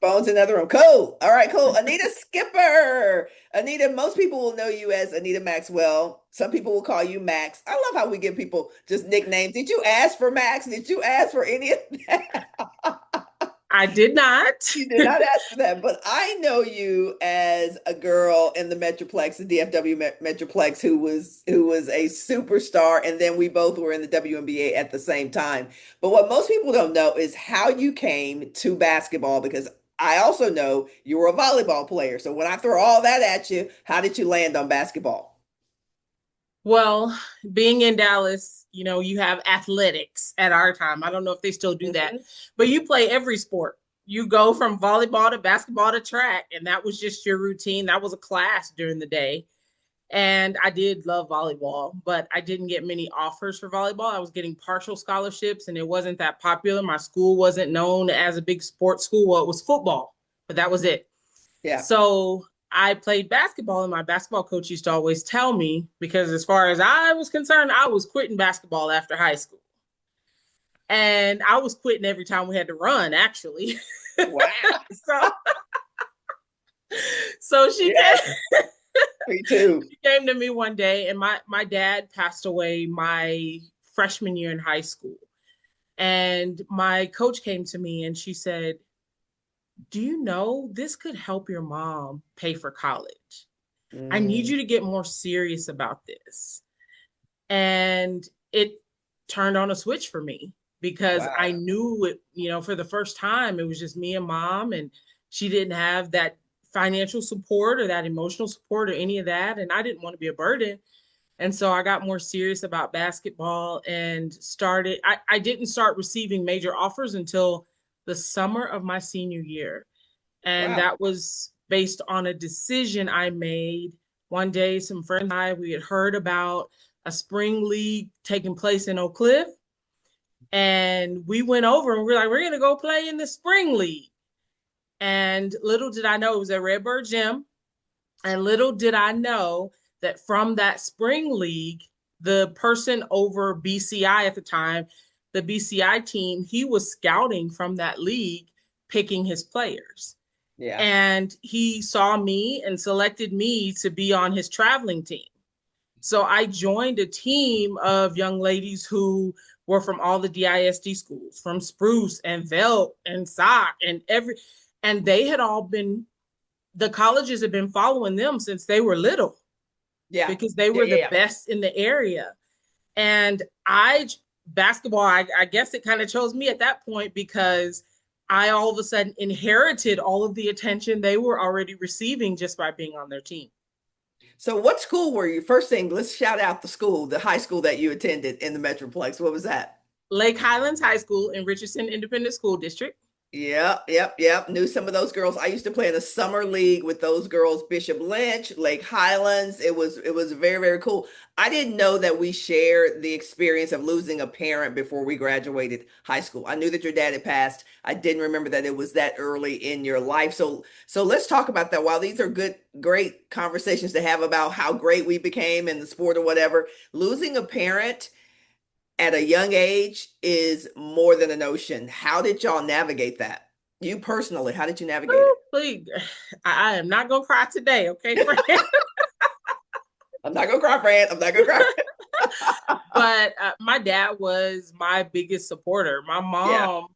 Phone's in another room. Cool. All right, cool. Anita Skipper. Anita, most people will know you as Anita Maxwell. Some people will call you Max. I love how we give people just nicknames. Did you ask for Max? Did you ask for any of that? I did not. You did not ask for that, but I know you as a girl in the Metroplex, the DFW Metroplex, who was a superstar, and then we both were in the WNBA at the same time. But what most people don't know is how you came to basketball, because I also know you were a volleyball player. So when I throw all that at you, how did you land on basketball? Well, being in Dallas, you have athletics at our time. I don't know if they still do that, Mhm. but you play every sport. You go from volleyball to basketball to track, and that was just your routine. That was a class during the day. And I did love volleyball, but I didn't get many offers for volleyball. I was getting partial scholarships, and it wasn't that popular. My school wasn't known as a big sports school. Well, it was football, but that was it. Yeah. So I played basketball, and my basketball coach used to always tell me, because as far as I was concerned, I was quitting basketball after high school. And I was quitting every time we had to run, actually. Wow. so so she Yes, came, me too. she came to me one day, and my dad passed away my freshman year in high school. And my coach came to me and she said, "Do you know this could help your mom pay for college? I need Mm, you to get more serious about this." And it turned on a switch for me because I wow. knew it, for the first time, it was just me and mom, and she didn't have that financial support or that emotional support or any of that. And I didn't want to be a burden. And so I got more serious about basketball and I didn't start receiving major offers until the summer of my senior year. And Wow. that was based on a decision I made one day. Some friends and I, we had heard about a spring league taking place in Oak Cliff. And we went over and we are like, we're going to go play in the spring league. And little did I know it was at Redbird Gym. And little did I know that from that spring league, the person over BCI at the time, the BCI team, he was scouting from that league, picking his players. Yeah. And he saw me and selected me to be on his traveling team. So I joined a team of young ladies who were from all the DISD schools, from Spruce and Velt and Sock and they had all been, the colleges had been following them since they were little Yeah. because they Yeah. were the Yeah. best in the area. And basketball, I guess it kind of chose me at that point because I all of a sudden inherited all of the attention they were already receiving just by being on their team. So what school were you? First thing, let's shout out the school, the high school that you attended in the Metroplex. What was that? Lake Highlands High School in Richardson Independent School District. Yep, yep, yep. Knew some of those girls. I used to play in a summer league with those girls, Bishop Lynch, Lake Highlands. It was very, very cool. I didn't know that we shared the experience of losing a parent before we graduated high school. I knew that your dad had passed. I didn't remember that it was that early in your life. So let's talk about that. While these are good, great conversations to have about how great we became in the sport or whatever, losing a parent at a young age is more than a notion. How did y'all navigate that? You personally, how did you navigate Oh, it? please. I am not going to cry today, okay, friend? I'm not gonna cry, Fran. I'm not gonna cry. But my dad was my biggest supporter. My Yeah, mom,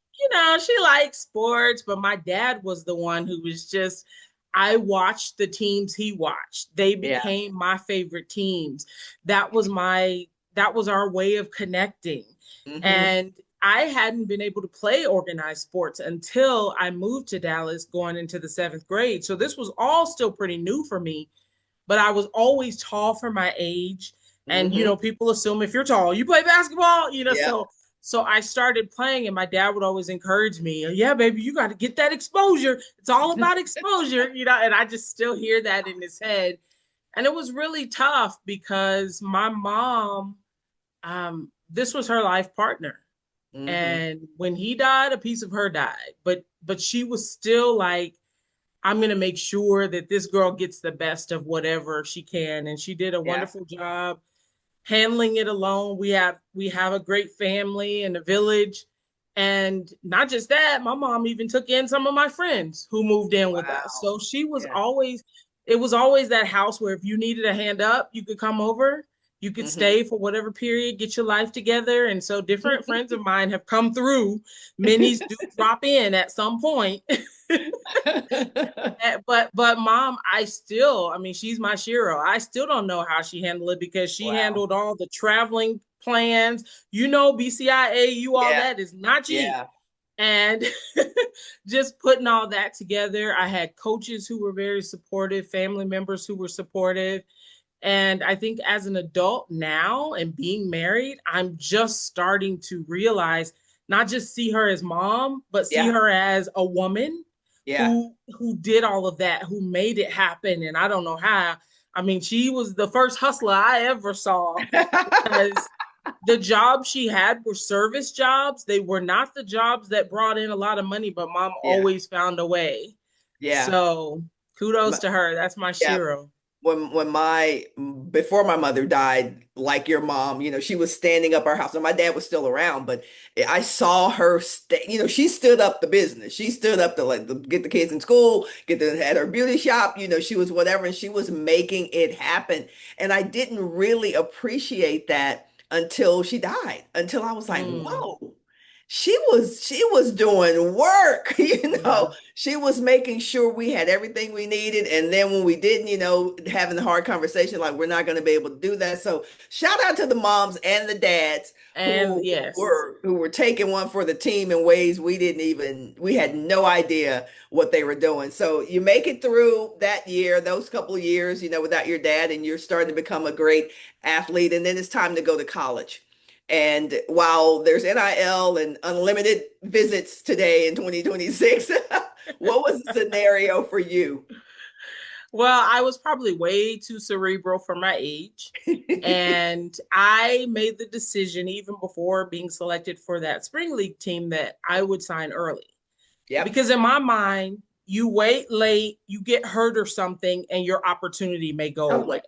she liked sports, but my dad was the one who was just, I watched the teams he watched. They yeah. became my favorite teams. That was that was our way of connecting. Hmm. And I hadn't been able to play organized sports until I moved to Dallas going into the seventh grade. So this was all still pretty new for me, but I was always tall for my age. And Hmm. people assume if you're tall, you play basketball, Yeah. so I started playing, and my dad would always encourage me, "Yeah, baby, you got to get that exposure. It's all about exposure," and I just still hear that in his head. And it was really tough because my mom, this was her life partner. Hmm. And when he died, a piece of her died. But she was still like, I'm going to make sure that this girl gets the best of whatever she can. And she did a Yeah. wonderful job handling it alone. We have a great family in the village. And not just that, my mom even took in some of my friends who moved in with us. Wow. So she was Yeah. always, it was always that house where if you needed a hand up, you could come over, you could Hmm. stay for whatever period, get your life together. And so different friends of mine have come through. Minis do drop in at some point. But mom, I mean, she's my shero. I still don't know how she handled it because she Wow. handled all the traveling plans. BCIA, all Yeah. that is not cheap. Yeah. And just putting all that together, I had coaches who were very supportive, family members who were supportive. And I think as an adult now and being married, I'm just starting to realize not just see her as mom, but see Yeah. her as a woman Yeah. who did all of that, who made it happen. And I don't know how. I mean, she was the first hustler I ever saw because the jobs she had were service jobs. They were not the jobs that brought in a lot of money, but mom Yeah. always found a way. Yeah. So kudos to her. That's my Yeah. shero. When my before my mother died, like your mom, she was standing up our house. And my dad was still around, but I saw her stay, she stood up the business. She stood up to get the kids in school, get the had her beauty shop, she was whatever, and she was making it happen. And I didn't really appreciate that until she died, until I was like, Mm, whoa. She was doing work, yeah. she was making sure we had everything we needed. And then when we didn't, having the hard conversation, like we're not going to be able to do that. So shout out to the moms and the dads And who yes. were taking one for the team in ways we had no idea what they were doing. So you make it through that year, those couple of years, without your dad, and you're starting to become a great athlete. And then it's time to go to college. And while there's NIL and unlimited visits today in 2026, what was the scenario for you? Well, I was probably way too cerebral for my age. And I made the decision, even before being selected for that spring league team, that I would sign early. Yep, Because in my mind, you wait late, you get hurt or something, and your opportunity may go away. totally.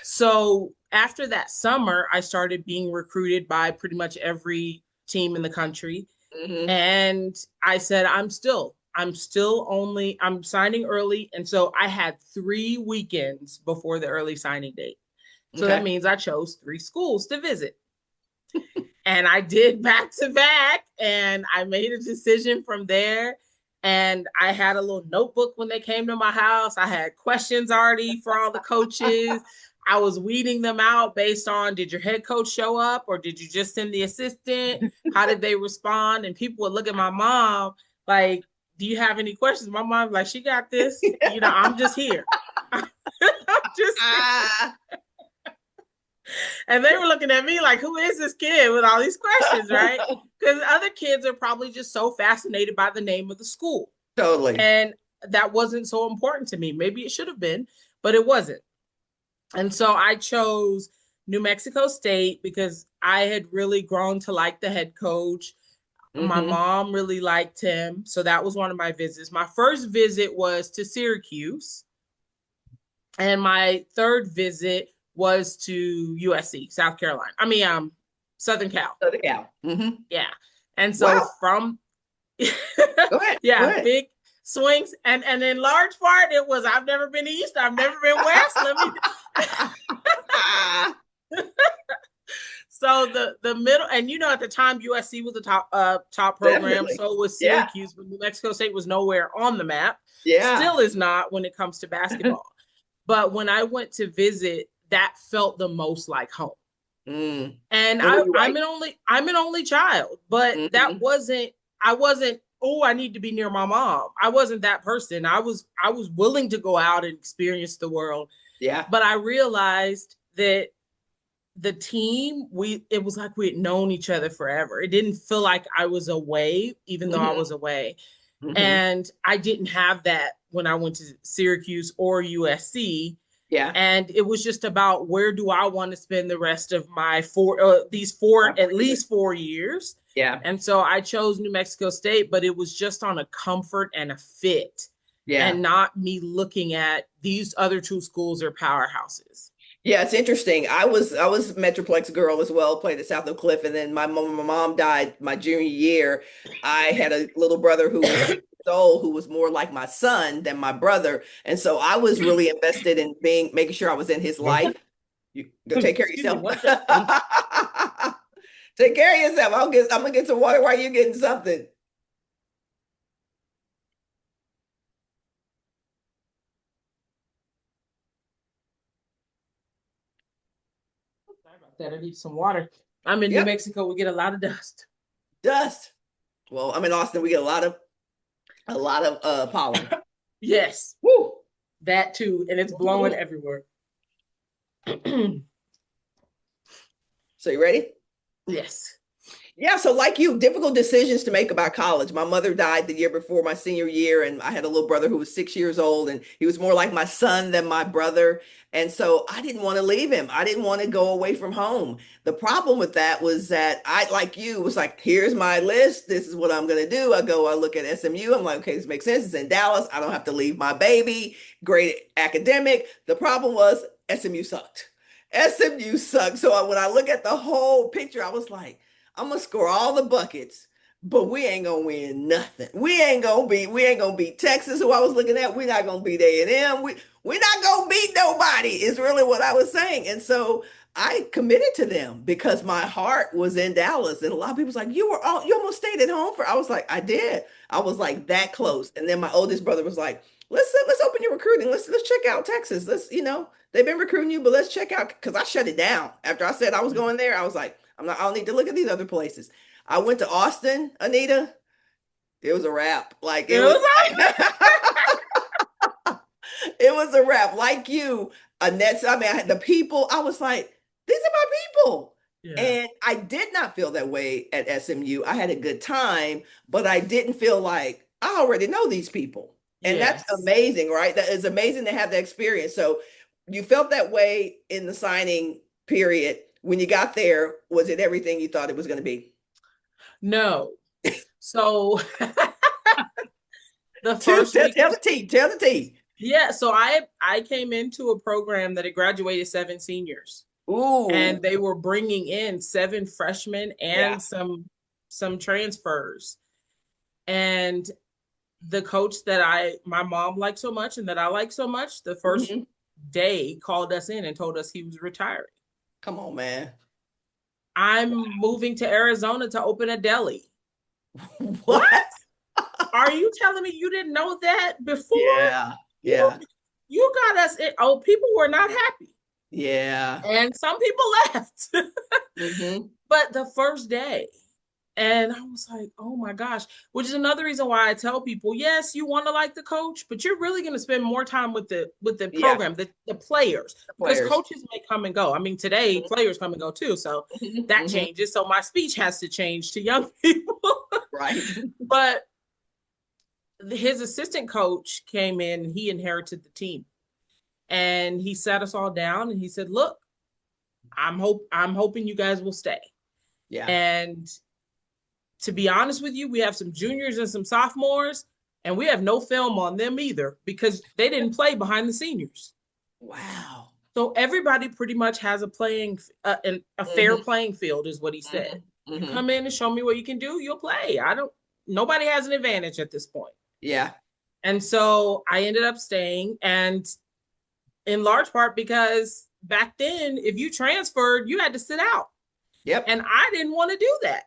So after that summer, I started being recruited by pretty much every team in the country. Hmm. And I said, I'm signing early. And so I had 3 weekends before the early signing date. So that Okay. means I chose 3 schools to visit. And I did back to back, and I made a decision from there. And I had a little notebook when they came to my house. I had questions already for all the coaches. I was weeding them out based on, did your head coach show up or did you just send the assistant? How did they respond? And people would look at my mom like, do you have any questions? My mom like, she got this. I'm just here. I'm just here. Ah. And they were looking at me like, who is this kid with all these questions, right? Because other kids are probably just so fascinated by the name of the school. Totally. And that wasn't so important to me. Maybe it should have been, but it wasn't. And so I chose New Mexico State because I had really grown to like the head coach. My Hmm. mom really liked him. So that was one of my visits. My first visit was to Syracuse. And my third visit was to USC, South Carolina. Southern Cal. Southern Cal. Hmm. Yeah. And so Wow. from Go ahead. Go yeah, ahead. big swings. And in large part it was I've never been east, I've never been west. Let me So the middle, and at the time USC was the top program, Definitely. so was Yeah. Syracuse, but New Mexico State was nowhere on the map. Yeah. Still is not when it comes to basketball. But when I went to visit, that felt the most like home. Mm. And And were you I'm right? an only child, but that Hmm. wasn't I wasn't, oh, I need to be near my mom. I wasn't that person. I was willing to go out and experience the world, Yeah. but I realized that the team, it was like we had known each other forever. It didn't feel like I was away, even though I Hmm. was away. Hmm. And I didn't have that when I went to Syracuse or USC. Yeah. And it was just about, where do I want to spend the rest of my these four, About at 4 years. least 4 years. Yeah. And so I chose New Mexico State, but it was just on a comfort and a fit, Yeah. and not me looking at these other two schools are powerhouses. Yeah, it's interesting. I was a Metroplex girl as well, played at South Oak Cliff, and then my mom died my junior year. I had a little brother who was 6 years old, who was more like my son than my brother, and so I was really invested in being making sure I was in his life. You go take care of Excuse me yourself. one second. Take care of yourself. I'm gonna get some water while you're getting something. Sorry about that. I need some water. I'm in New Yep, Mexico. We get a lot of dust. dust. Well, I'm in Austin. We get a lot of pollen. Yes, Woo. that too. And it's blowing everywhere. So you ready? Yes. Yeah, so like you, difficult decisions to make about college. My mother died the year before my senior year, and I had a little brother who was 6 years old, and he was more like my son than my brother. And so I didn't want to leave him. I didn't want to go away from home. The problem with that was that I, like you, was like, here's my list. This is what I'm going to do. I look at SMU. I'm like, okay, this makes sense. It's in Dallas. I don't have to leave my baby. Great academic. The problem was SMU sucked. SMU sucked. So when I look at the whole picture, I was like, I'm gonna score all the buckets, but we ain't gonna win nothing. We ain't gonna beat Texas, who I was looking at. We're not gonna beat A&M. We're not gonna beat nobody, is really what I was saying. And so I committed to them because my heart was in Dallas. And a lot of people's like, you almost stayed at home for. I was like, I did. I was like that close. And then my oldest brother was like, let's open your recruiting. Let's check out Texas. They've been recruiting you, but let's check out, because I shut it down after I said I was going there. I was like, I don't need to look at these other places. I went to Austin, Anita. It was a wrap. Like It it was, was it was a wrap. Like you, Annette. I mean, I had the people. I was like, these are my people. yeah. And I did not feel that way at SMU. I had a good time, but I didn't feel like I already know these people. And that's Yes. amazing, right? That is amazing to have that experience. So you felt that way in the signing period. When you got there, was it everything you thought it was going to be? No. So the first week Tell of the team, tell the team. yeah, so I came into a program that had graduated seven seniors, and Ooh, they were bringing in seven freshmen yeah. and some transfers. And the coach that my mom liked so much and that I like so much, the first Mhm. day called us in and told us he was retiring. Come on, man. I'm moving to Arizona to open a deli. What? What? Are you telling me you didn't know that before? Yeah, You yeah, you got us in. Oh, people were not happy. yeah. And some people left. Hmm. But the first day, and I was like, oh my gosh, which is another reason why I tell people, yes, you want to like the coach, but you're really going to spend more time with the Yeah, program, the players, the because players. coaches may come and go. I mean, today players come and go too, so Hmm. that Hmm. changes. So my speech has to change to young people. Right. But his assistant coach came in and he inherited the team. And he sat us all down and he said, "Look, I'm hoping you guys will stay." Yeah. And to be honest with you, we have some juniors and some sophomores, and we have no film on them either because they didn't play behind the seniors. Wow. So everybody pretty much has a fair Hmm. playing field, is what he said. Hmm. You Hmm. come in and show me what you can do, you'll play. I don't. Nobody has an advantage at this point. Yeah. And so I ended up staying, and in large part because back then, if you transferred, you had to sit out, Yep. and I didn't want to do that.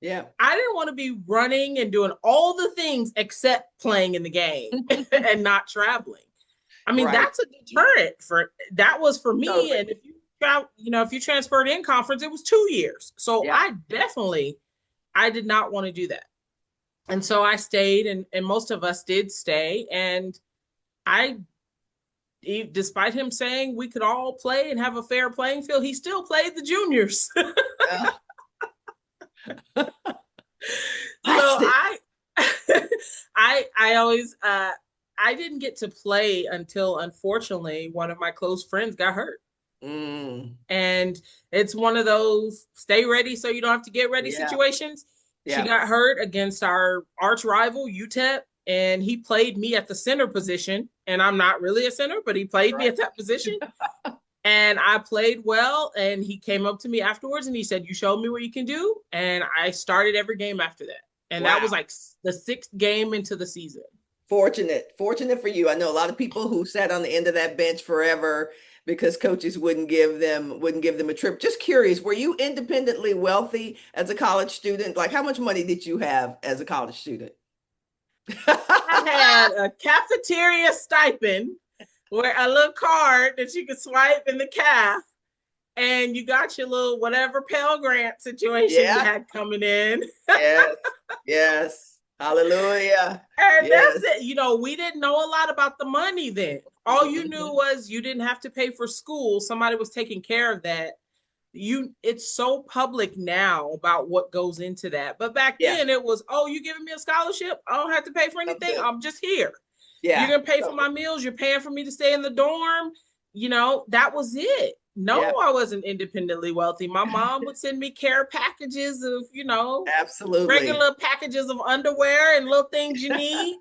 Yeah. I didn't want to be running and doing all the things except playing in the game and not traveling. I mean, Right. that's a deterrent for that was for me. Totally. And if you transferred in conference, it was 2 years. So Yeah. I did not want to do that. And so I stayed, and most of us did stay. And I, despite him saying we could all play and have a fair playing field, he still played the juniors. Yeah. So Busted. I always I didn't get to play until unfortunately one of my close friends got hurt. Mm. And it's one of those stay ready so you don't have to get ready Yeah. situations. She Yeah. got hurt against our arch rival UTEP, and he played me at the center position, and I'm not really a center, but he played me Right. at that position. And I played well. And he came up to me afterwards and he said, "You showed me what you can do." And I started every game after that. And that was Wow. like the sixth game into the season. Fortunate for you. I know a lot of people who sat on the end of that bench forever because coaches wouldn't give them a trip. Just curious, were you independently wealthy as a college student? Like how much money did you have as a college student? I had a cafeteria stipend where a little card that you could swipe in the calf and you got your little whatever Pell Grant situation you Yeah. had coming in. Yes. Yes. Hallelujah. And that's Yes. it. We didn't know a lot about the money then. All you knew Mhm. was you didn't have to pay for school. Somebody was taking care of that. It's so public now about what goes into that. But back Yeah. then it was, "Oh, you giving me a scholarship? I don't have to pay for So anything. good. I'm just here. You're Yeah. gonna pay for So my good. meals, you're paying for me to stay in the dorm." That was it. No, Yeah. I wasn't independently wealthy. My mom would send me care packages of, Absolutely. regular packages of underwear and little things you need.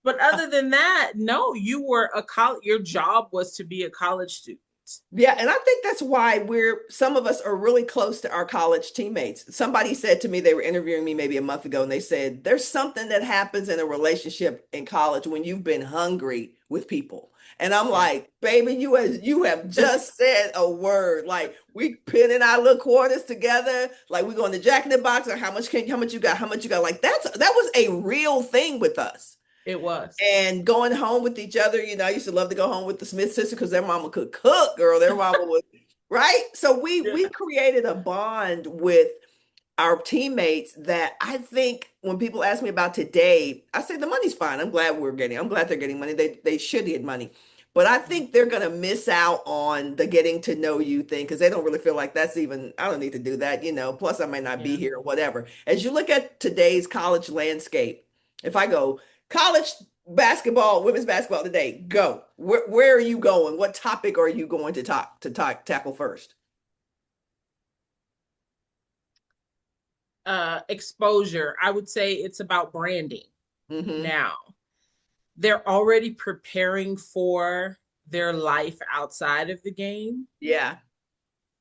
But other than that, no, you were a college, your job was to be a college student. Yeah, and I think that's why some of us are really close to our college teammates. Somebody said to me, they were interviewing me maybe a month ago, and they said, there's something that happens in a relationship in college when you've been hungry with people. And I'm Yeah. like, baby, you have just said a word. Like we pinning our little quarters together, like we going to Jack in the Box, or how much you got, how much you got. Like that was a real thing with us. It was. And going home with each other, I used to love to go home with the Smith sisters because their mama could cook, girl. Their mama was right. So we Yeah. we created a bond with our teammates that I think when people ask me about today, I say the money's fine. I'm glad they're getting money. They should get money. But I think they're gonna miss out on the getting to know you thing because they don't really feel like that's even, I don't need to do that. Plus I might not be Yeah. here or whatever. As you look at today's college landscape, if I go college basketball, women's basketball today, go. Where are you going? What topic are you going to tackle first? Exposure. I would say it's about branding Mm-hmm. now. They're already preparing for their life outside of the game. Yeah.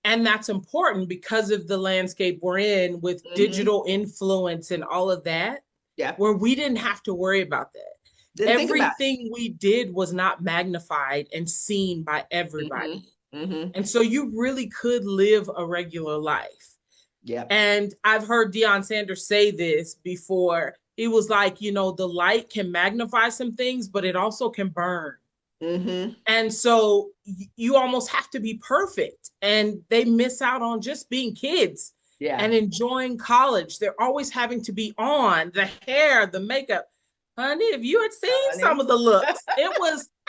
And that's important because of the landscape we're in with Mm-hmm. digital influence and all of that, Yeah. where we didn't have to worry about that. Didn't think about Everything we did was not magnified and seen by it. everybody. Mm-hmm. Mm-hmm. And so you really could live a regular life. Yeah. And I've heard Deion Sanders say this before. He was like, the light can magnify some things, but it also can burn. Mm-hmm. And so you almost have to be perfect. And they miss out on just being kids Yeah. and enjoying college. They're always having to be on the hair, the makeup. Honey, if you had seen some Honey. of the looks,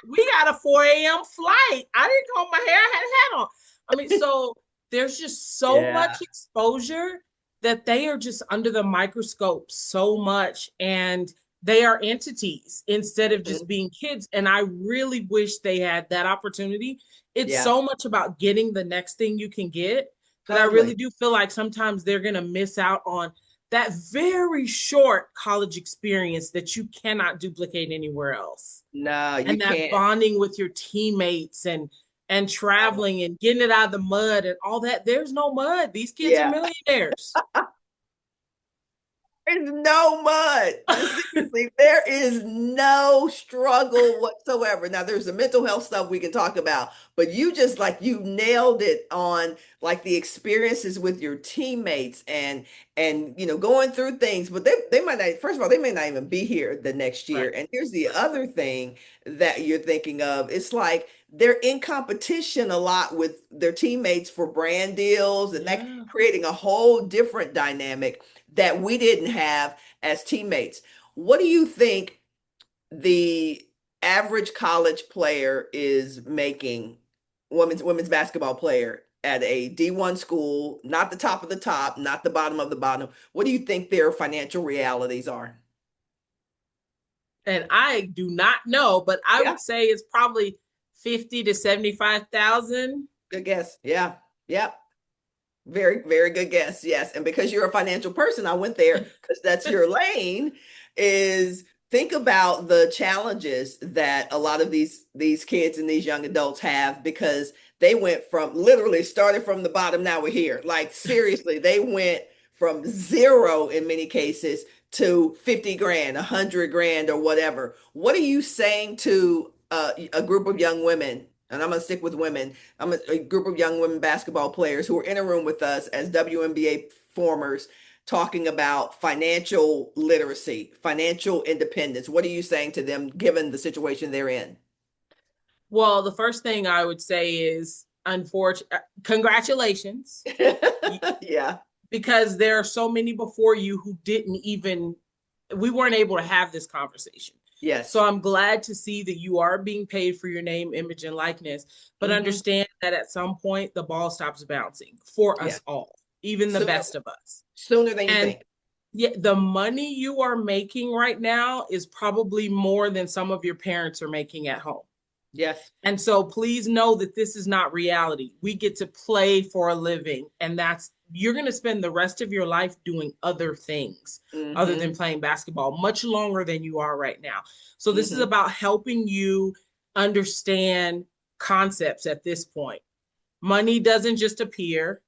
we got a 4 a.m. flight. I didn't comb my hair, I had a hat on. I mean, so there's just so Yeah. much exposure that they are just under the microscope so much. And they are entities instead of Mm-hmm. just being kids. And I really wish they had that opportunity. It's Yeah. so much about getting the next thing you can get. But I really Totally. do feel like sometimes they're going to miss out on that very short college experience that you cannot duplicate anywhere else. No, you And that can't. bonding with your teammates and traveling and getting it out of the mud and all that. There's no mud. These kids are Yeah. millionaires. There's no mud. Seriously, there is no struggle whatsoever. Now, there's the mental health stuff we can talk about, but you just like you nailed it on like the experiences with your teammates and going through things. But they might not. First of all, they may not even be here the next year. Right. And here's the other thing that you're thinking of. It's like they're in competition a lot with their teammates for brand deals, and that Yeah. creating a whole different dynamic that we didn't have as teammates. What do you think the average college player is making, women's basketball player at a D1 school, not the top of the top, not the bottom of the bottom? What do you think their financial realities are? And I do not know, but I Yeah, would say it's probably 50 to 75,000. good guess. Yeah, yeah. Very, very good guess. Yes. And because you're a financial person, I went there because that's your lane is think about the challenges that a lot of these kids and these young adults have because they went from literally started from the bottom. Now we're here. Like seriously, they went from zero in many cases to 50 grand, 100 grand, or whatever. What are you saying to a group of young women? And I'm going to stick with women. A group of young women basketball players who are in a room with us as WNBA formers talking about financial literacy, financial independence. What are you saying to them given the situation they're in? Well, the first thing I would say is, unfortunately, congratulations, Yeah. because there are so many before you who didn't even, we weren't able to have this conversation. So Yes. I'm glad to see that you are being paid for your name, image, and likeness, but Hmm. understand that at some point the ball stops bouncing for Yeah. us all, even the Sooner, best of us. sooner than you And think. yeah, the money you are making right now is probably more than some of your parents are making at home. Yes. And so please know that this is not reality. We get to play for a living, and that's you're going to spend the rest of your life doing other things other Hmm. than playing basketball much longer than you are right now. So this is Hmm. about helping you understand concepts at this point. Money doesn't just appear.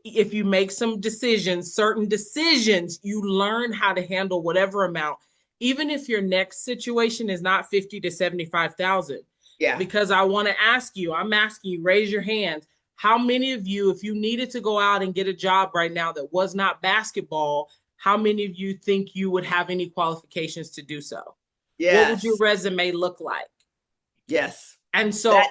If you make some decisions, certain decisions, you learn how to handle whatever amount, even if your next situation is not 50 to 75,000. Yeah. Because I want to ask you, I'm asking you, raise your hands. How many of you, if you needed to go out and get a job right now that was not basketball, how many of you think you would have any qualifications to do so? What would your Yes. resume look like? Yes. And That so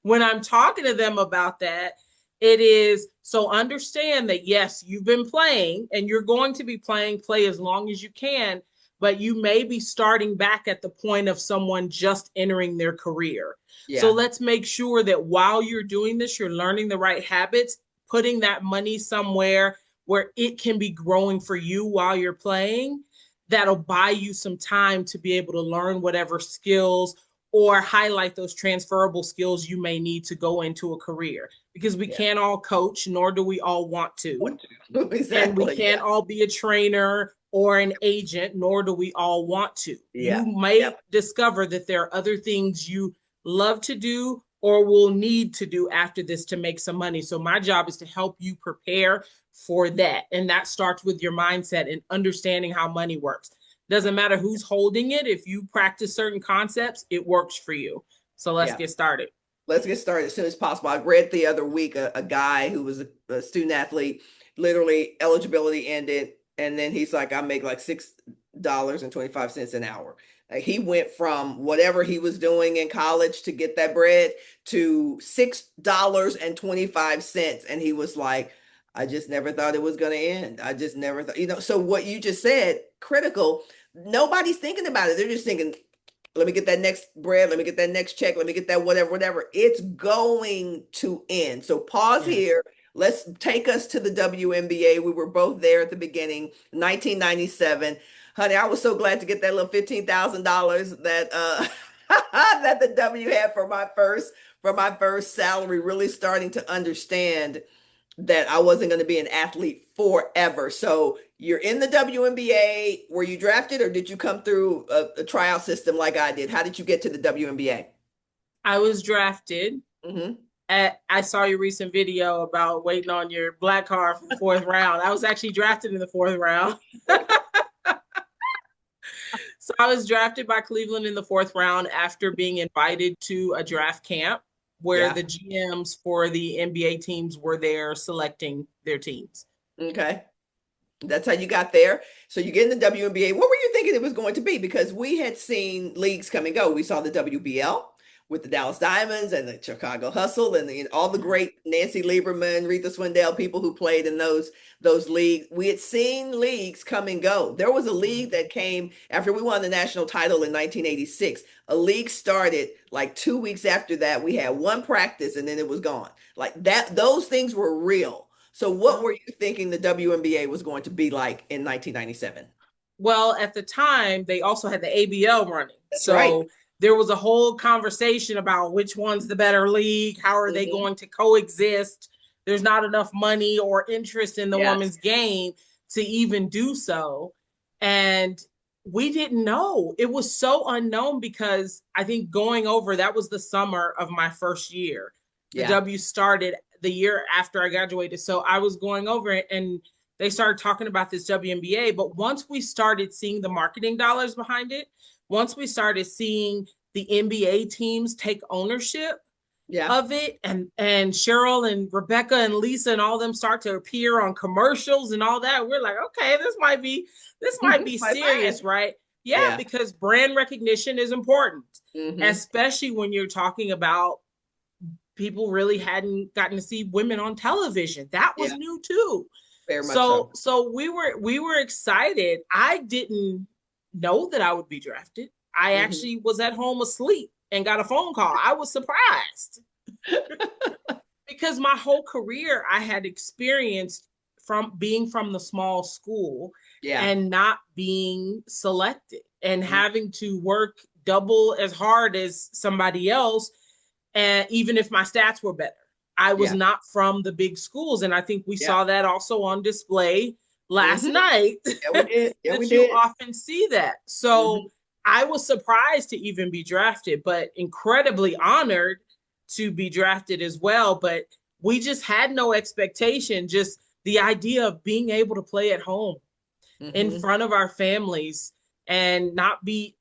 when I'm talking to them about that, it is so understand that yes, you've been playing and you're going to be playing, play as long as you can, but you may be starting back at the point of someone just entering their career. So yeah. let's make sure that while you're doing this, you're learning the right habits, putting that money somewhere where it can be growing for you while you're playing. That'll buy you some time to be able to learn whatever skills or highlight those transferable skills you may need to go into a career because we Yeah. can't all coach, nor do we all want to. What to And we exactly. can't Yeah. all be a trainer or an agent, nor do we all want to. You Yeah. may Yep. discover that there are other things you love to do or will need to do after this to make some money. So my job is to help you prepare for that. And that starts with your mindset and understanding how money works. Doesn't matter who's holding it. If you practice certain concepts, it works for you. So let's Yeah. get started. Let's get started as soon as possible. I read the other week a guy who was a student athlete, literally eligibility ended, and then he's like, I make like $6.25 an hour. He went from whatever he was doing in college to get that bread to $6.25. And he was like, I just never thought it was going to end. I just never thought, so what you just said, critical, nobody's thinking about it. They're just thinking, let me get that next bread, let me get that next check, let me get that whatever, whatever. It's going to end. So pause Yes. here. Let's take us to the WNBA. We were both there at the beginning, 1997. Honey, I was so glad to get that little $15,000 that that the W had for my first salary, really starting to understand that I wasn't going to be an athlete forever. So you're in the WNBA. Were you drafted or did you come through a tryout system like I did? How did you get to the WNBA? I was drafted. Hmm. I saw your recent video about waiting on your black card for the fourth round. I was actually drafted in the fourth round. So I was drafted by Cleveland in the fourth round after being invited to a draft camp where Yeah. the GMs for the NBA teams were there selecting their teams. Okay. That's how you got there. So you get in the WNBA. What were you thinking it was going to be? Because we had seen leagues come and go. We saw the WBL with the Dallas Diamonds and the Chicago Hustle and all the Yeah. great Nancy Lieberman, Rita Swindell, people who played in those leagues. We had seen leagues come and go. There was a league that came after we won the national title in 1986. A league started like 2 weeks after that. We had one practice and then it was gone. Like that, those things were real. So what Yeah. were you thinking the WNBA was going to be like in 1997? Well, at the time, they also had the ABL running. That's right. So there was a whole conversation about which one's the better league. How are they Hmm. going to coexist? There's not enough money or interest in the Yes. women's game to even do so. And we didn't know. It was so unknown because I think going over, that was the summer of my first year. The Yeah. W started the year after I graduated. So I was going over it and they started talking about this WNBA. But once we started seeing the marketing dollars behind it, once we started seeing the NBA teams take ownership Yeah. of it, and Cheryl and Rebecca and Lisa and all them start to appear on commercials and all that, we're like, okay, this might be My plan. serious, right? Yeah, Yeah. because brand recognition is important, Hmm. especially when you're talking about people really hadn't gotten to see women on television. That was Yeah. new too. Very much So so. so we were excited. I didn't know that I would be drafted. I Hmm. actually was at home asleep and got a phone call. I was surprised because my whole career I had experienced from being from the small school Yeah. and not being selected and Mm. having to work double as hard as somebody else, and even if my stats were better. I was Yeah. not from the big schools, and I think we Yeah. saw that also on display last Hmm. night. Yeah, we did. Yeah, we That you did. often see that. So Hmm. I was surprised to even be drafted, but incredibly honored to be drafted as well. But we just had no expectation, just the idea of being able to play at home in Hmm. front of our families and not be,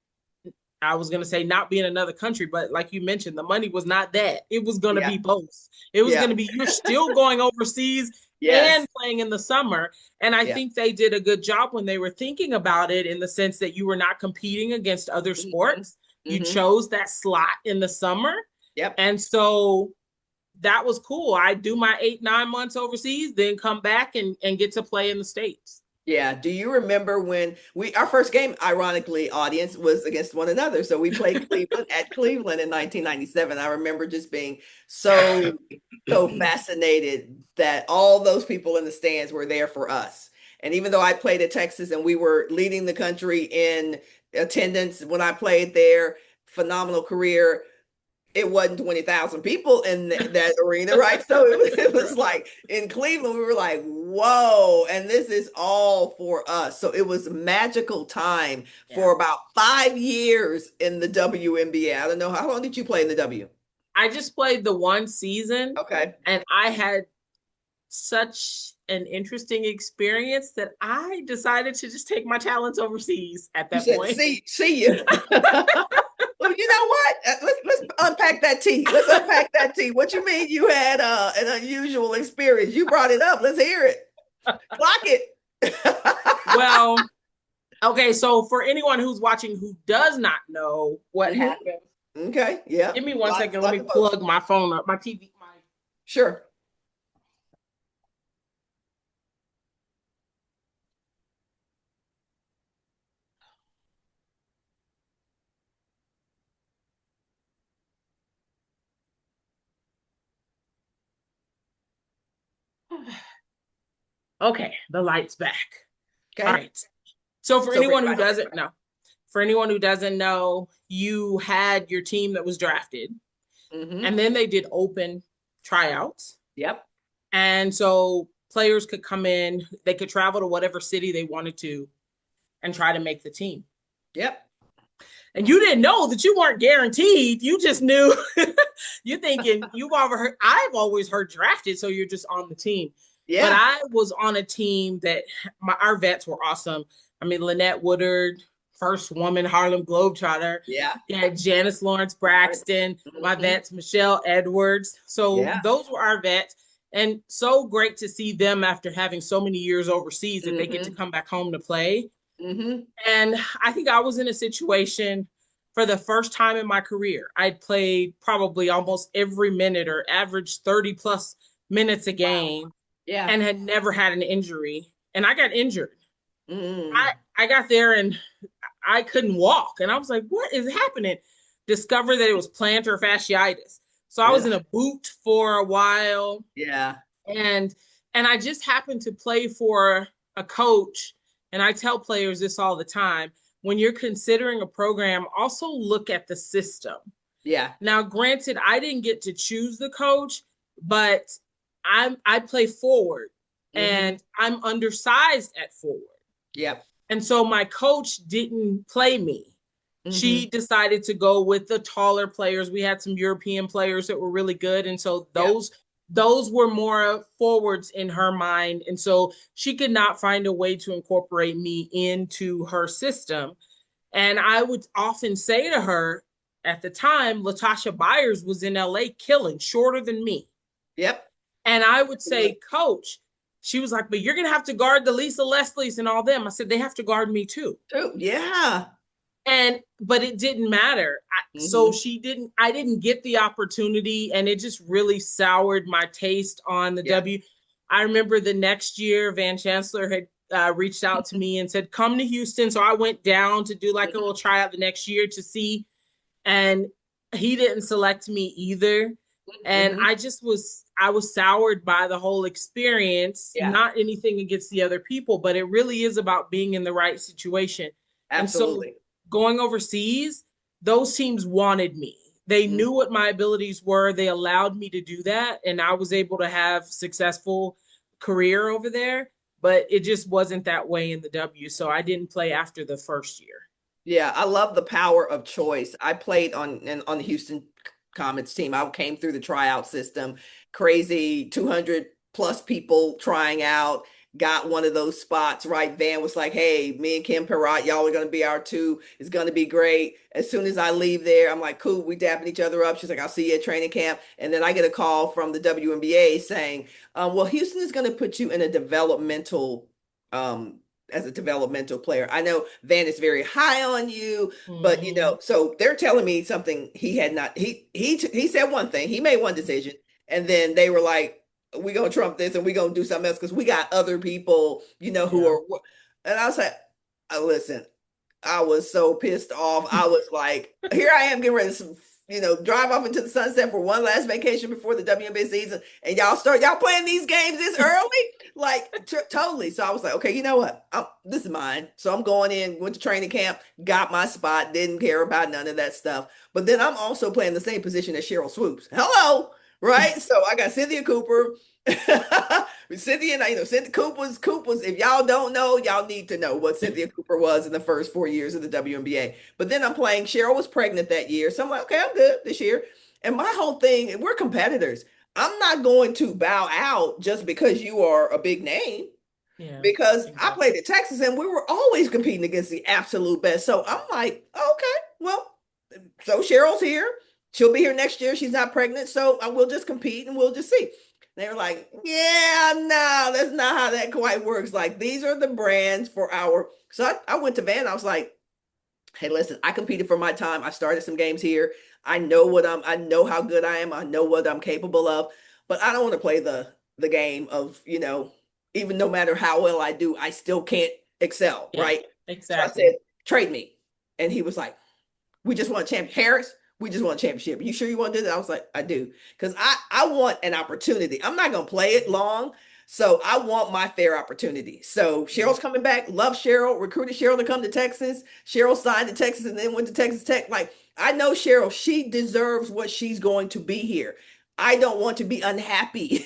I was going to say not be in another country, but like you mentioned, the money was not that. It was going to Yeah. be both. It was Yeah. going to be, you're still going overseas and Yes. playing in the summer. And I Yeah. think they did a good job when they were thinking about it, in the sense that you were not competing against other Hmm. sports. You Hmm. chose that slot in the summer. Yep. And so that was cool. I do my 8, 9 months overseas, then come back and get to play in the States. Yeah. Do you remember when our first game, ironically, audience was against one another? So we played Cleveland at Cleveland in 1997. I remember just being so, so fascinated that all those people in the stands were there for us. And even though I played at Texas and we were leading the country in attendance when I played there, phenomenal career, it wasn't 20,000 people in that arena, right? So it was like in Cleveland, we were like, whoa, and this is all for us. So it was a magical time Yeah. for about 5 years in the WNBA. I don't know, how long did you play in the W? I just played the one season Okay. and I had such an interesting experience that I decided to just take my talents overseas at You that said, point. see you. Well, you know what? Let's unpack that tea. Let's unpack that tea. What you mean you had an unusual experience? You brought it up. Let's hear it. Clock it. Well, okay, so for anyone who's watching who does not know what Hmm. happened, Okay. Yeah. give me one second. Let me Lots of folks. plug my phone up, my TV. Sure. Okay, the light's back. All Okay. right. So So for anybody, for anyone who doesn't know, you had your team that was drafted, mm-hmm. and then they did open tryouts. Yep. And so players could come in, they could travel to whatever city they wanted to and try to make the team. Yep. And you didn't know that you weren't guaranteed. You just knew. You're thinking I've always heard drafted, so you're just on the team. But Yeah. I was on a team that our vets were awesome. I mean, Lynette Woodard, first woman Harlem Globetrotter. Yeah. Yeah, Janice Lawrence Braxton, my Mm-hmm. vets, Michelle Edwards. So Yeah. those were our vets. And so great to see them after having so many years overseas that they get to Mm-hmm. come back home to play. Mm-hmm. And I think I was in a situation for the first time in my career. I'd played probably almost every minute or averaged 30 plus minutes a Wow. game Yeah. and had never had an injury. And I got injured. Mm-hmm. I got there and I couldn't walk. And I was like, what is happening? Discovered that it was plantar fasciitis. So I was in Ugh. a boot for a while, Yeah. and I just happened to play for a coach, and I tell players this all the time: when you're considering a program, also look at the system. Yeah. Now granted, I didn't get to choose the coach, but I play forward Mm-hmm. and I'm undersized at forward. Yep. And so my coach didn't play me. She Hmm. decided to go with the taller players. We had some European players that were really good. And so Yeah. those were more forwards in her mind. And so she could not find a way to incorporate me into her system. And I would often say to her at the time, Latasha Byers was in LA killing, shorter than me. Yep. And I would say, Coach, she was like, but you're going to have to guard the Lisa Leslie's and all them. I said, they have to guard me too. True. Yeah. And but it didn't matter. So Hmm. I didn't get the opportunity, and it just really soured my taste on the Yeah. W. I remember the next year Van Chancellor had reached out to me and said, come to Houston. So I went down to do like a little tryout the next year to see, and he didn't select me either. And Hmm. I was soured by the whole experience. Yeah. Not anything against the other people, but it really is about being in the right situation. And so Absolutely. going overseas, those teams wanted me. They Mhm. knew what my abilities were. They allowed me to do that, and I was able to have successful career over there. But it just wasn't that way in the W, so I didn't play after the first year. Yeah, I love the power of choice. I played on the Houston Comets team. I came through the tryout system, crazy 200 plus people trying out, got one of those spots, right? Van was like, hey, me and Kim Perrott, y'all are going to be our two. It's going to be great. As soon as I leave there, I'm like, cool, we dapping each other up. She's like, I'll see you at training camp. And then I get a call from the WNBA saying, well, Houston is going to put you in a developmental um, as a developmental player. I know Van is very high on you, but Mm-hmm. so they're telling me something he had not. He said one thing. He made one decision, and then they were like, "We gonna trump this, and we gonna do something else because we got other people, who Yeah. are." And I was like, "Listen, I was so pissed off. I was like, here I am getting ready to, drive off into the sunset for one last vacation before the WNBA season, and y'all playing these games this early, like totally. So I was like, okay, you know what? This is mine. So I'm going in, went to training camp, got my spot, didn't care about none of that stuff. But then I'm also playing the same position as Cheryl Swoops. Hello, right? So I got Cynthia Cooper. Cynthia, Cynthia Cooper's. If y'all don't know, y'all need to know what Cynthia Cooper was in the first 4 years of the WNBA. But then I'm playing. Cheryl was pregnant that year, so I'm like, okay, I'm good this year. And my whole thing, we're competitors. I'm not going to bow out just because you are a big name. Yeah. Because I Exactly. played at Texas and we were always competing against the absolute best. So I'm like, okay, well, so Cheryl's here. She'll be here next year. She's not pregnant, so I will just compete and we'll just see. They were like, yeah, no, that's not how that quite works. Like, these are the brands for our. So I went to Van. I was like, hey, listen, I competed for my time. I started some games here. I know how good I am. I know what I'm capable of, but I don't want to play the game of, even no matter how well I do, I still can't excel, Yeah. right? So I Exactly. said, trade me. And he was like, we just want a champion. Harris, we just want a championship. You sure you want to do that? I was like, I do. Because I want an opportunity. I'm not going to play it long. So I want my fair opportunity. So Yeah. Cheryl's coming back. Love Cheryl. Recruited Cheryl to come to Texas. Cheryl signed to Texas and then went to Texas Tech. Like, I know Cheryl. She deserves what she's going to be here. I don't want to be unhappy.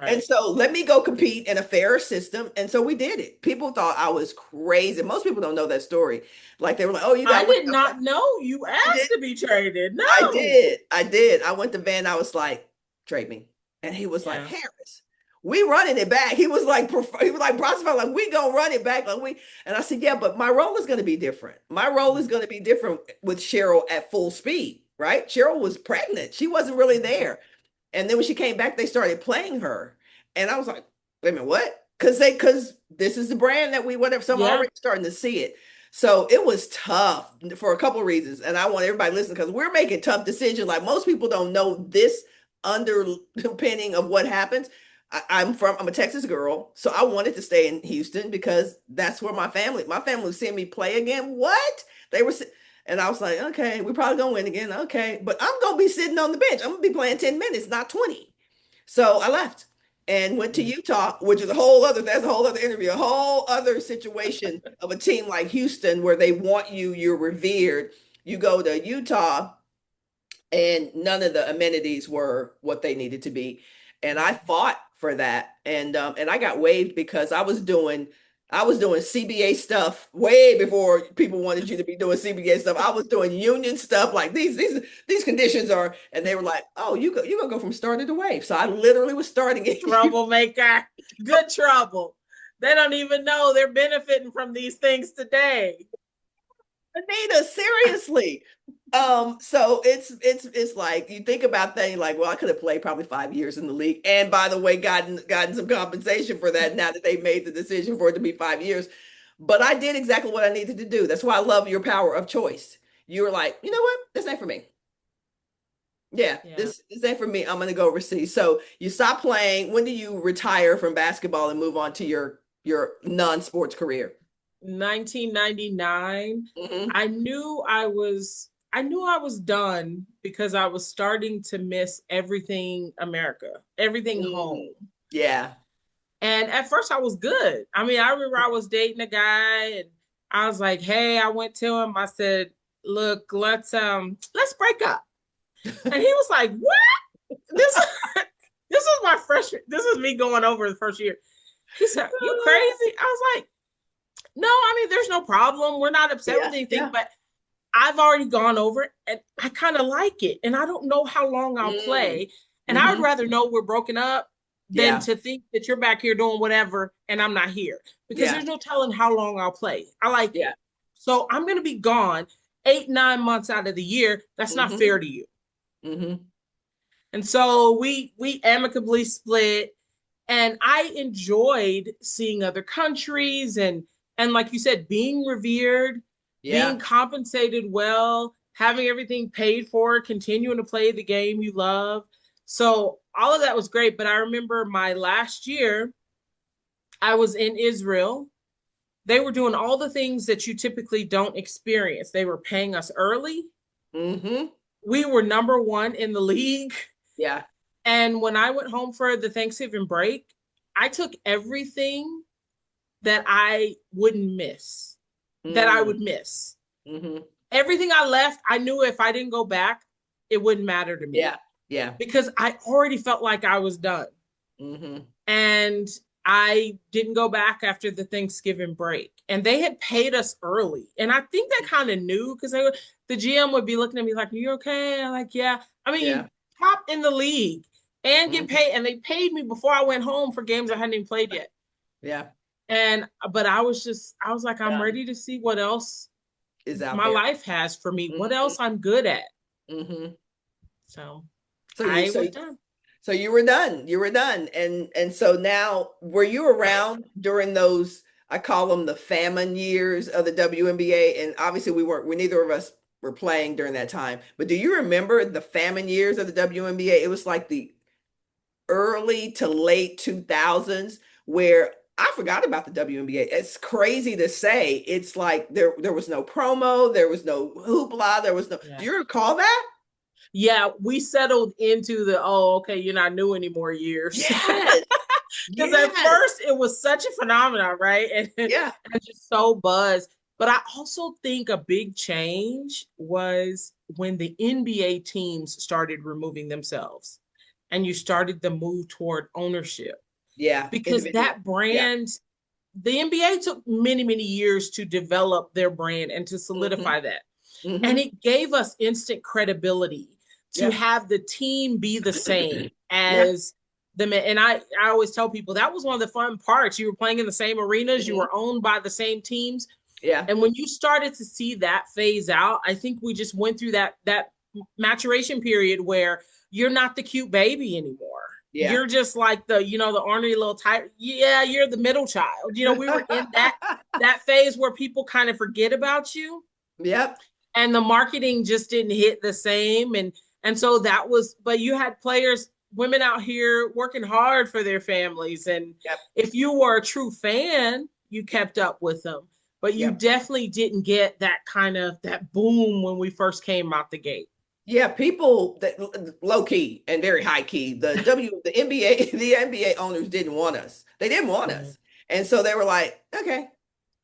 And Right. so let me go compete in a fairer system. And so we did it. People thought I was crazy. Most people don't know that story. Like they were like, oh, you I got, did I was like, not know you I did. asked to be traded. I No. did. I did. I went to Van. I was like, trade me. And he was like, Yeah. Harris, we running it back. He was like, Brosville, like, we gonna run it back. And I said, yeah, but my role is gonna be different. My role is gonna be different with Cheryl at full speed, right? Cheryl was pregnant. She wasn't really there. And then when she came back, they started playing her. And I was like, wait a minute, what? Because this is the brand that we whatever. So I'm Yeah. already starting to see it. So it was tough for a couple of reasons. And I want everybody to listen because we're making tough decisions. Like most people don't know this underpinning of what happens. I'm a Texas girl, so I wanted to stay in Houston because that's where my family was seeing me play again. What? They were and I was like, okay, we're probably gonna win again. Okay. But I'm gonna be sitting on the bench. I'm gonna be playing 10 minutes, not 20. So I left and went to Yeah. Utah, which is that's a whole other interview, a whole other situation of a team like Houston where they want you, you're revered. You go to Utah and none of the amenities were what they needed to be. And I fought for that. And I got waived because I was doing CBA stuff way before people wanted you to be doing CBA stuff. I was doing union stuff like these conditions are, and they were like, "Oh, you gonna go from starter to wave." So I literally was starting it. Troublemaker. Good trouble. They don't even know they're benefiting from these things today. Anita, seriously. So it's like you think about that, you're like, well, I could have played probably 5 years in the league. And by the way, gotten some compensation for that now that they made the decision for it to be 5 years. But I did exactly what I needed to do. That's why I love your power of choice. You were like, you know what? This ain't for me. Yeah, Yeah. this ain't for me. I'm gonna go overseas. So you stop playing. When do you retire from basketball and move on to your non-sports career? 1999. Hmm. I knew I was done because I was starting to miss everything America, everything home. Mm. Yeah. And at first I was good. I mean, I remember I was dating a guy and I was like, "Hey," I went to him. I said, "Look, let's break up." And he was like, "What?" This this was my freshman. This is me going over the first year. He said, "You crazy?" I was like, "No, I mean, there's no problem. We're not upset with Yeah, anything, yeah. but I've already gone over it and I kind of like it. And I don't know how long I'll Mm. play. And I'd Hmm. rather know we're broken up than Yeah, to think that you're back here doing whatever and I'm not here because yeah, there's no telling how long I'll play. I like it. yeah. So I'm going to be gone 8, 9 months out of the year. That's not Hmm. fair to you. Hmm. And so we amicably split and I enjoyed seeing other countries and like you said, being revered, being Yeah. compensated well, having everything paid for, continuing to play the game you love. So all of that was great. But I remember my last year, I was in Israel. They were doing all the things that you typically don't experience. They were paying us early. Hmm. We were number one in the league. Yeah. And when I went home for the Thanksgiving break, I took everything that I wouldn't miss, that I Mm. would miss. Hmm. Everything I left, I knew if I didn't go back, it wouldn't matter to me Yeah. Yeah. because I already felt like I was done. Hmm. And I didn't go back after the Thanksgiving break. And they had paid us early. And I think they kind of knew because the GM would be looking at me like, "Are you okay?" I'm like, "Yeah." I mean, you Yeah. top in the league and get Hmm. paid. And they paid me before I went home for games I hadn't even played yet. Yeah. And but I was like, I'm Done. ready to see what else Is out my there. life has for me, what Hmm. else I'm good at. Hmm. So So you I so was done. so you were done. You were done. And so now were you around during those, I call them the famine years of the WNBA? And obviously we neither of us were playing during that time. But do you remember the famine years of the WNBA? It was like the early to late 2000s where I forgot about the WNBA. It's crazy to say. It's like there was no promo, there was no hoopla, there was no. Do Yeah. you recall that? Yeah, we settled into the, oh, okay, you're not new anymore years. Yes. Because at Yes. first it was such a phenomenon, right? Yeah. And just so buzzed. But I also think a big change was when the NBA teams started removing themselves and you started the move toward ownership. Yeah. Because Individual. that Yeah. brand, the NBA took many, many years to develop their brand and to Hmm. solidify that. And Hmm. it gave us instant credibility to Yeah. have the team be the same Yeah. as the men. And I always tell people that was one of the fun parts. You were playing in the same arenas, you Hmm. were owned by the same teams. Yeah. And when you started to see that phase out, I think we just went through that maturation period where you're not the cute baby anymore. Yeah. You're just like the ornery little type. Yeah, you're the middle child. We were in that phase where people kind of forget about you Yep. and the marketing just didn't hit the same and so that was, but you had players, women out here working hard for their families, and Yep. if you were a true fan you kept up with them, but you Yep. definitely didn't get that kind of that boom when we first came out the gate. Yeah, people that low key and very high key, the NBA, the NBA owners didn't want us. They didn't want Mm-hmm. us. And so they were like, okay,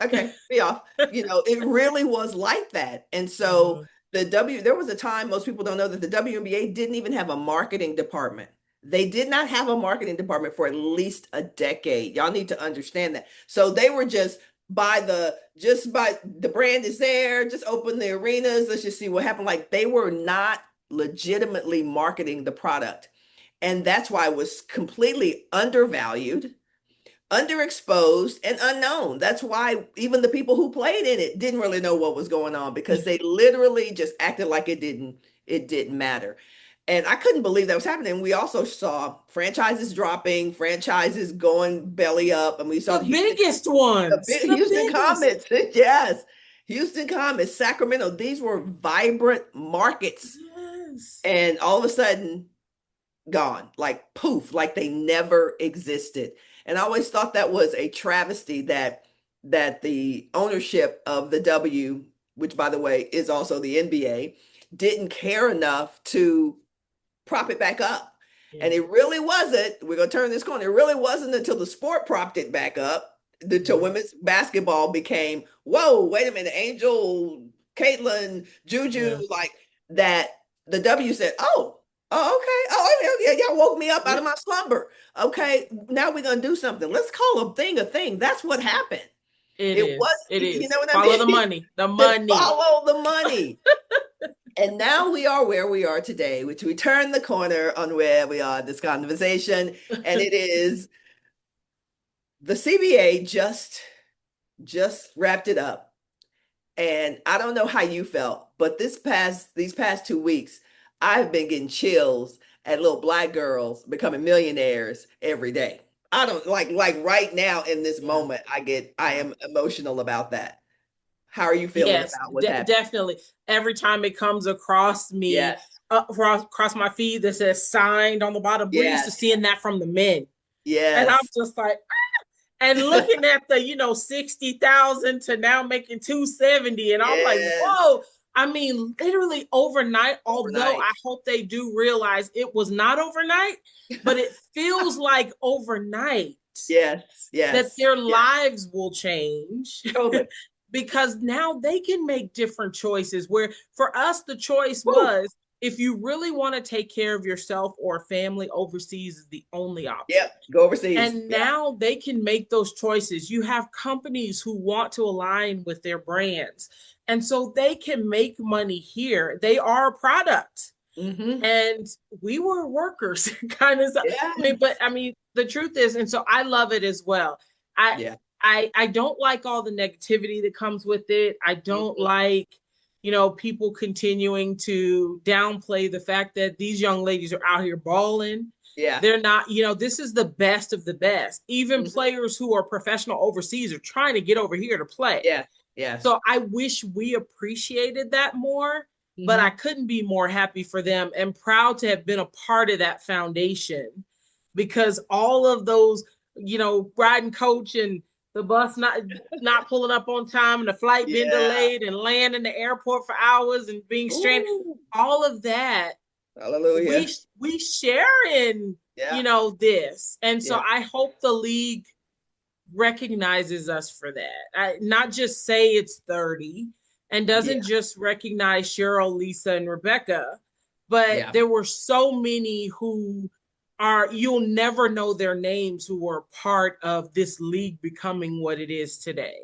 okay, be off. It really was like that. And so Mm-hmm. there was a time most people don't know that the WNBA didn't even have a marketing department. They did not have a marketing department for at least a decade. Y'all need to understand that. So they were just by the brand is there, just open the arenas, let's just see what happened. Like they were not legitimately marketing the product. And that's why it was completely undervalued, underexposed, and unknown. That's why even the people who played in it didn't really know what was going on because they literally just acted like it didn't matter. And I couldn't believe that was happening. We also saw franchises dropping, franchises going belly up, and we saw The biggest ones, the Houston biggest. Comets. Yes, Houston Comets, Sacramento. These were vibrant markets, Yes. and all of a sudden gone, like poof, like they never existed. And I always thought that was a travesty that the ownership of the W, which by the way is also the NBA, didn't care enough to prop it back up. Yeah. And it really wasn't, we're going to turn this corner. It really wasn't until the sport propped it back up, until Yeah. women's basketball became, whoa, wait a minute, Angel, Caitlin, Juju, Yeah. like that. The W said, oh, okay. Oh, yeah, y'all woke me up out of my slumber. Okay, now we're going to do something. Let's call a thing a thing. That's what happened. It It was, is. It you know is. what I Follow the mean? money. The To money. follow the money. And now we are where we are today, which we turn the corner on where we are in this conversation. And it is the CBA just wrapped it up. And I don't know how you felt, but these past 2 weeks, I've been getting chills at little Black girls becoming millionaires every day. I don't like right now in this Yeah. moment, I Yeah. am emotional about that. How are you feeling Yes, about what's happening? definitely. Every time it comes across me, Yes, across my feed that says signed on the bottom, we're used to yes, seeing that from the men. And I'm yes, just like, and looking at the 60,000 to now making 270, and I'm like, yes. whoa. I mean, literally overnight, although Overnight. I hope they do realize it was not overnight, but it feels like overnight Yes, that yes, their yes. lives will change Totally. because now they can make different choices. Where for us, the choice Woo. was if you really want to take care of yourself or family, overseas is the only option. Yep. Go overseas. And Yep. now they can make those choices. You have companies who want to align with their brands. And so they can make money here. They are a product. Mm-hmm. And we were workers, kind of. I mean, but Yes. I mean, the truth is, and so I love it as well. I Yeah. I don't like all the negativity that comes with it. I don't Mm-hmm. like, people continuing to downplay the fact that these young ladies are out here balling. Yeah. They're not, this is the best of the best. Even Mm-hmm. players who are professional overseas are trying to get over here to play. Yeah. Yes. So I wish we appreciated that more, but I Mm-hmm. couldn't be more happy for them and proud to have been a part of that foundation because all of those, riding coach and the bus not pulling up on time and the flight being Yeah. delayed and laying in the airport for hours and being stranded, Ooh. all of that we Hallelujah. we share in, Yeah. this. And so Yeah. I hope the league recognizes us for that. Not just say it's 30 and Yeah. doesn't just recognize Cheryl, Lisa, and Rebecca, but Yeah. there were so many who you'll never know their names who were part of this league becoming what it is today.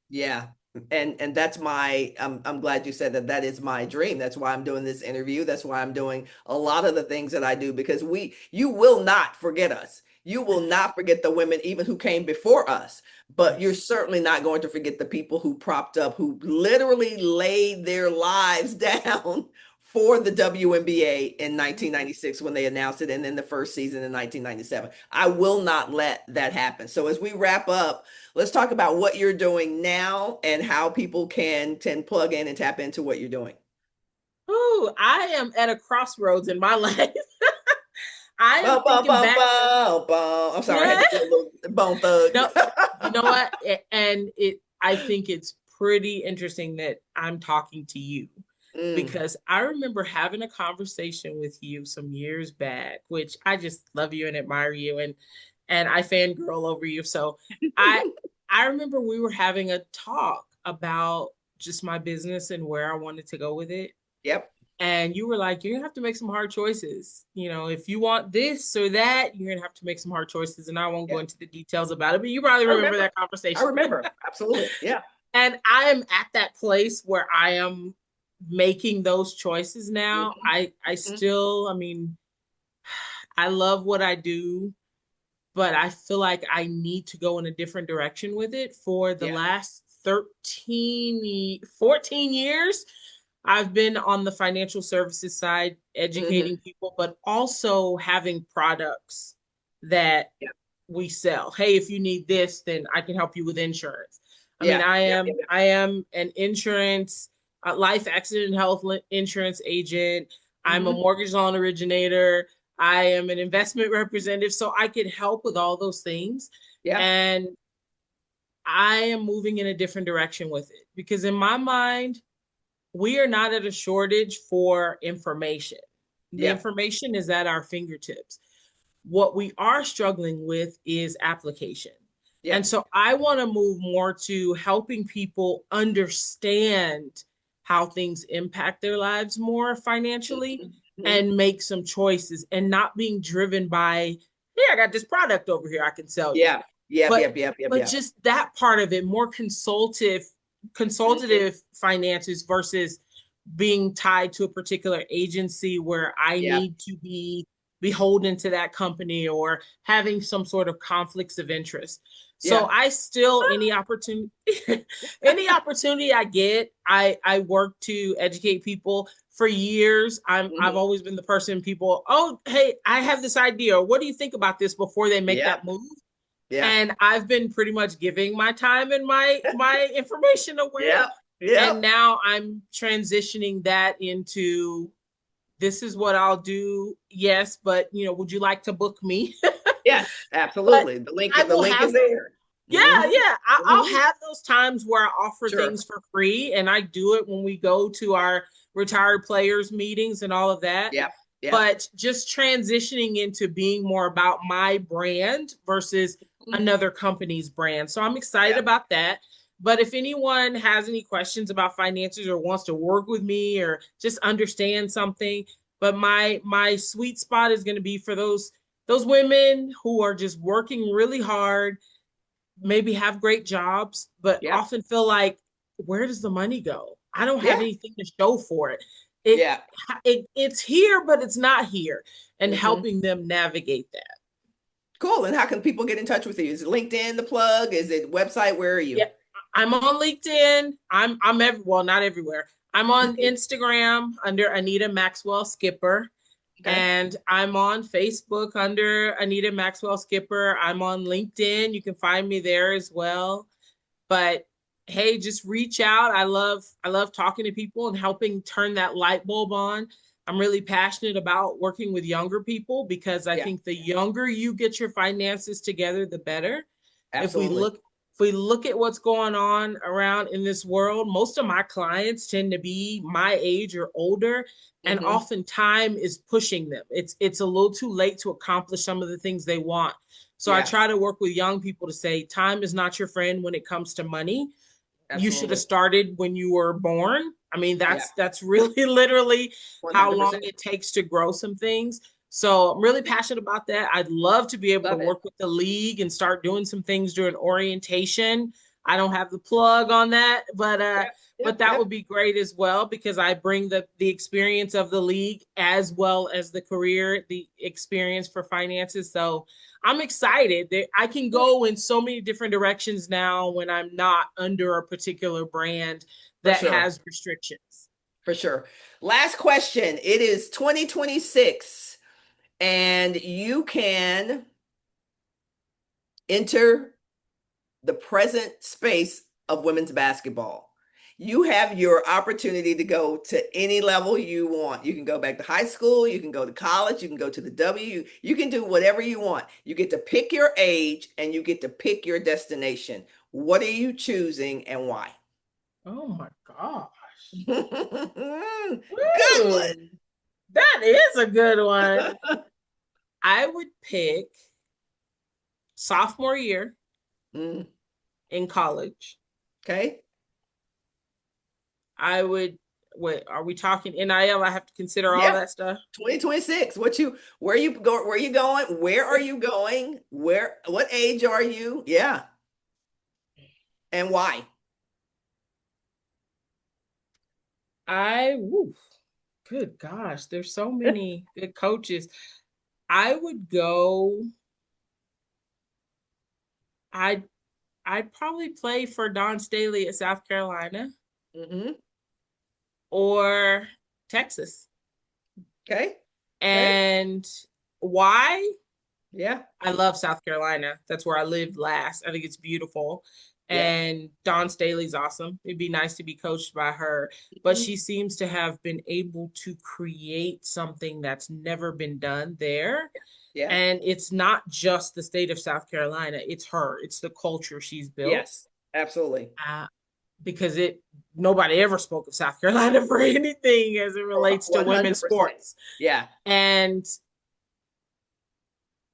Yeah. And that's I'm glad you said that. That is my dream. That's why I'm doing this interview. That's why I'm doing a lot of the things that I do because you will not forget us. You will not forget the women even who came before us, but you're Yes. certainly not going to forget the people who propped up, who literally laid their lives down for the WNBA in Mm-hmm. 1996 when they announced it and then the first season in 1997. I will not let that happen. So as we wrap up, let's talk about what you're doing now and how people can plug in and tap into what you're doing. Ooh, I am at a crossroads in my life. I am Bum, bum, thinking bum, back. bum, bum. I'm sorry, I had Yeah. to do a little bone thug. No, you know what? And I think it's pretty interesting that I'm talking to you Mm, because I remember having a conversation with you some years back, which I just love you and admire you and I fangirl over you. So I I remember we were having a talk about just my business and where I wanted to go with it. yep. And you were like, you're gonna have to make some hard choices. You know, if you want this or that, you're gonna have to make some hard choices. And I won't go Yeah. into the details about it, but you probably I remember remember. that I conversation. remember. Absolutely. Yeah. And I am at that place where I am making those choices now. Mhm. I Mhm. still, I mean, I love what I do, but I feel like I need to go in a different direction with it. For the Yeah. last 14 years, I've been on the financial services side, Hmm. educating people, but also having products that Yeah. we sell. Hey, if you need this, then I can help you with insurance. I mean, Yeah. Yeah. Yeah. I am an insurance, life accident and health insurance agent. I'm a Hmm. mortgage loan originator. I am an investment representative, so I could help with all those things. Yeah. And I am moving in a different direction with it because in my mind, we are not at a shortage for information. The Yeah. information is at our fingertips. What we are struggling with is application. Yeah. And so I want to move more to helping people understand how things impact their lives more financially Hmm. and make some choices and not being driven by, hey, I got this product over here I can sell you. Yeah. Yep. But Yep. Yep. Yep. but Yep. just that part of it, more Hmm. consultative finances versus being tied to a particular agency where I Yeah. need to be beholden to that company or having some sort of conflicts of interest. So Yeah. I still any opportunity any opportunity I get, I work to educate people. For years, I've Hmm. always been the person people, oh, hey, I have this idea. What do you think about this before they make Yeah. that move? Yeah. And I've been pretty much giving my time and my information away. Yeah. And Yep. now I'm transitioning that into this is what I'll do. Yes, but would you like to book me? Yes. But Absolutely. I The will link is have, there. yeah, Hmm. yeah. I'll Hmm. have those times where I offer Sure. things for free, and I do it when we go to our retired players meetings and all of that. Yep. Yep. But just transitioning into being more about my brand versus Mhm. another company's brand. So I'm excited Yeah. about that. But if anyone has any questions about finances or wants to work with me or just understand something, but my sweet spot is going to be for those women who are just working really hard, maybe have great jobs, but Yep. often feel like, where does the money go? I don't have Yeah. anything to show for it. It, Yeah. it's here, but it's not here, and Hmm. helping them navigate that. Cool. And how can people get in touch with you? Is it LinkedIn the plug? Is it website? Where are you? Yeah, I'm on LinkedIn. I'm well, not everywhere. I'm on Instagram under Anita Maxwell Skipper. Okay. And I'm on Facebook under Anita Maxwell Skipper. I'm on LinkedIn. You can find me there as well. But hey, just reach out. I love talking to people and helping turn that light bulb on. I'm really passionate about working with younger people because I Yeah. think the younger you get your finances together, the better. If we Absolutely. look if we look at what's going on around in this world, most of my clients tend to be my age or older, and Hmm. often time is pushing them. It's a little too late to accomplish some of the things they want. So I Yeah. try to work with young people to say time is not your friend when it comes to money. You should have Absolutely. started when you were born. I mean, Yeah. that's really literally how long 100%. it takes to grow some things. So I'm really passionate about that. I'd love to be able to Love it. work with the league and start doing some things during orientation. I don't have the plug on that, Yep. but Yep. that Yep. would be great as well because I bring the experience of the league as well as the career, the experience for finances. So I'm excited that I can go in so many different directions now when I'm not under a particular brand For that sure. has restrictions. For sure. Last question. It is 2026, and you can enter the present space of women's basketball. You have your opportunity to go to any level you want. You can go back to high school, you can go to college, you can go to the W, you can do whatever you want. You get to pick your age and you get to pick your destination. What are you choosing and why? Oh my gosh. Good Woo! That is a good one. I would pick sophomore year one. in college. Okay. I would what are we talking NIL? I have to consider all Yeah. that stuff. 2026. Where you going? Where are you going? What age are you? Yeah. And why? Woo, good gosh, there's so many good coaches. I would go, I'd I'd probably play for Don Staley at South Carolina Hmm. or Texas. Okay. Okay. And why? Yeah. I love South Carolina. That's where I lived last. I think it's beautiful. Yeah. And Dawn Staley's awesome. It'd be nice to be coached by her. But Mhm. she seems to have been able to create something that's never been done there. Yeah. And it's not just the state of South Carolina, it's her, it's the culture she's built. Yes. Absolutely. Uh, because nobody ever spoke of South Carolina for anything as it relates to women's 100%. sports. Yeah. And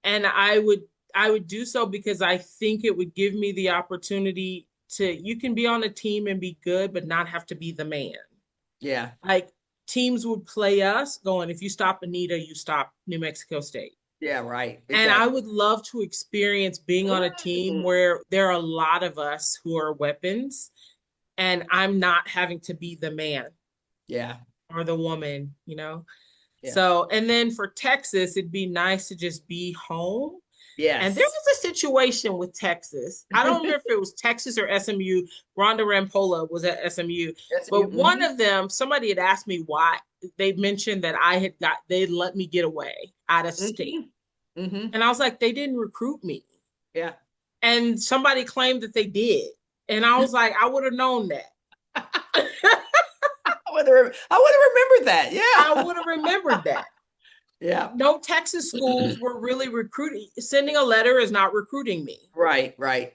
and I would do so because I think it would give me the opportunity to you can be on a team and be good but not have to be the man. Yeah. Like teams would play us going if you stop Anita, you stop New Mexico State. Yeah. Right. And I Exactly. would love to experience being on a team Mhm. where there are a lot of us who are weapons and I'm not having to be the man Yeah. or the woman, Yeah. So, and then for Texas, it'd be nice to just be home. And there Yes. was a situation with Texas. I don't remember if it was Texas or SMU. Rhonda Rampola was at SMU, Yes. but one of them, somebody had asked me why they mentioned that they'd let me get away out of state. Hmm. Hmm. And I was like, they didn't recruit me. Yeah. And somebody claimed that they did. And I was like, I would have known that. I would have remembered that. I Yeah. would have remembered that. Yeah. No Texas schools were really recruiting. Sending a letter is not recruiting me. Right. Right.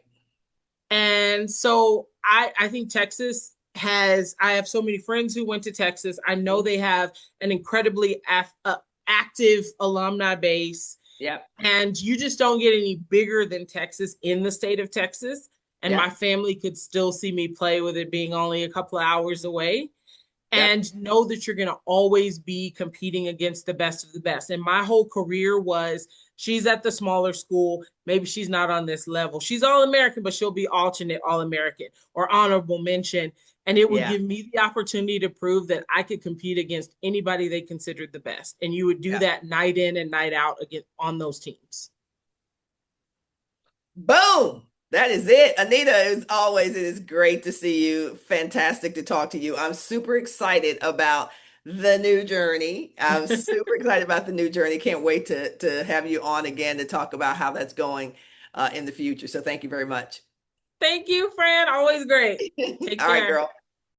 And so I think Texas has, I have so many friends who went to Texas. I know Mhm. they have an incredibly active alumni base, Yeah. and you just don't get any bigger than Texas in the state of Texas. And Yeah. my family could still see me play with it being only a couple of hours away Yep. and know that you're going to always be competing against the best of the best. And my whole career was she's at the smaller school. Maybe she's not on this level. She's all American, but she'll be alternate all American or honorable mention. And it would Yeah. give me the opportunity to prove that I could compete against anybody they considered the best. And you would do Yeah. that night in and night out again on those teams. Boom. That is it. Anita, as always, it is great to see you. Fantastic to talk to you. I'm super excited about the new journey. I'm super excited about the new journey. Can't wait to have you on again to talk about how that's going in the future. So thank you very much. Thank you, Fran. Always great. Take All right, care. girl.